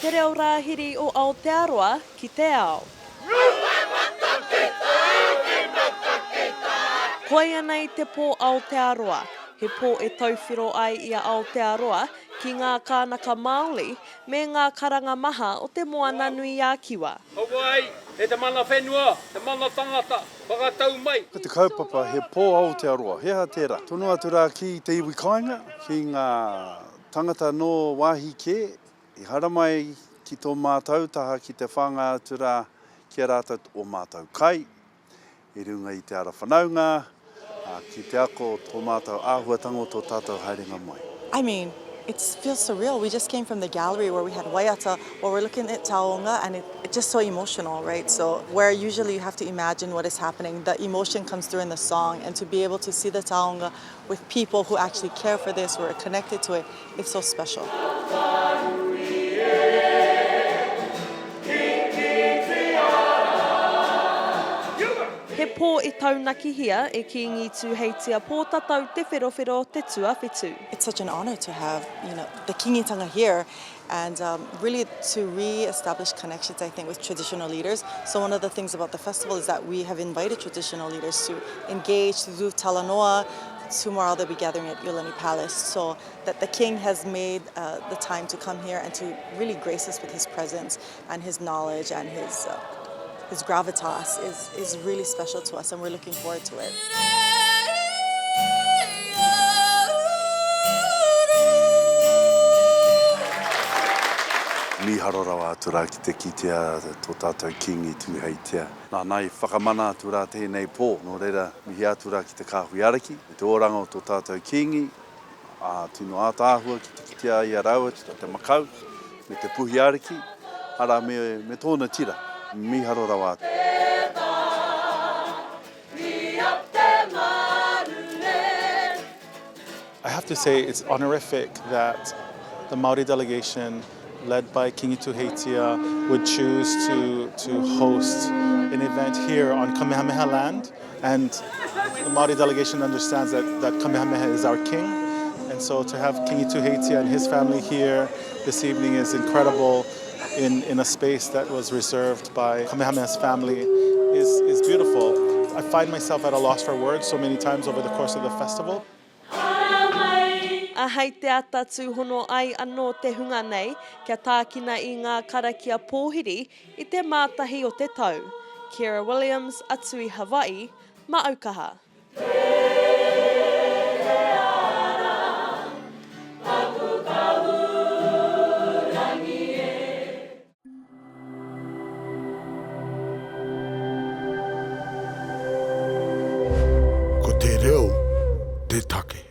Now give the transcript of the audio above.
Te reo rāhiri o Aotearoa ki te ao. Koia nei te pō Aotearoa. He pō e tauwhiro ai ia Aotearoa ki ngā kānaka Māori me ngā karanga maha o te moana nui a Kiwa. Hawaii, he te mana whenua, te mana tangata, whakatau mai. Ko te kaupapa he pō Aotearoa, hea tērā. Tonu atu rā ki te iwi kāinga, ki ngā tangata no wāhi ke, i hara mai ki tō mātau taha ki te whanga atu rā ki a rātou o mātau kai, i runga i te ara whanaunga, ki te ako tō mātau āhuatango tō tātou haerenga mai. I mean, it feels surreal. We just came from the gallery where we had waiata, where we're looking at taonga, and it's just so emotional, right? So where usually you have to imagine what is happening, the emotion comes through in the song, and to be able to see the taonga with people who actually care for this, who are connected to it, it's so special. He pō I taunaki hia e Kīngi Tūheitia pō tatau te wherowhero te tuawhitu. It's such an honor to have, the Kīngitanga here and really to re-establish connections, I think, with traditional leaders. So one of the things about the festival is that we have invited traditional leaders to engage, to do talanoa. Tomorrow they'll be gathering at Iolani Palace. So that the king has made the time to come here and to really grace us with his presence and his knowledge and his gravitas is really special to us, and we're looking forward to it. Miharo rawa atu rā ki te kitea tō tātou Kīngi Tūheitia. Nā nai whakamana atu rā tēnei pō, nō reira mihi atu rā ki te Kāhui Ariki, me te oranga o tō tātou Kīngi, tino ātāhua ki te kitea i a raua, te makau, me te puhi Ariki, ara me tōna tira. Miharo rawa atu. I have to say it's honorific that the Māori delegation led by Kīngi Tūheitia would choose to host an event here on Kamehameha land, and the Māori delegation understands that Kamehameha is our king, and so to have Kīngi Tūheitia and his family here this evening is incredible. In a space that was reserved by Kamehameha's family is beautiful. I find myself at a loss for words so many times over the course of the festival. A hei te ata tūhono ai anō te hunga nei, kia tākina I ngā karakia pōhiri I te mātahi o te tau. Keira Williams, atu I Hawaii, ma Aukaha. Ko te reo, te take.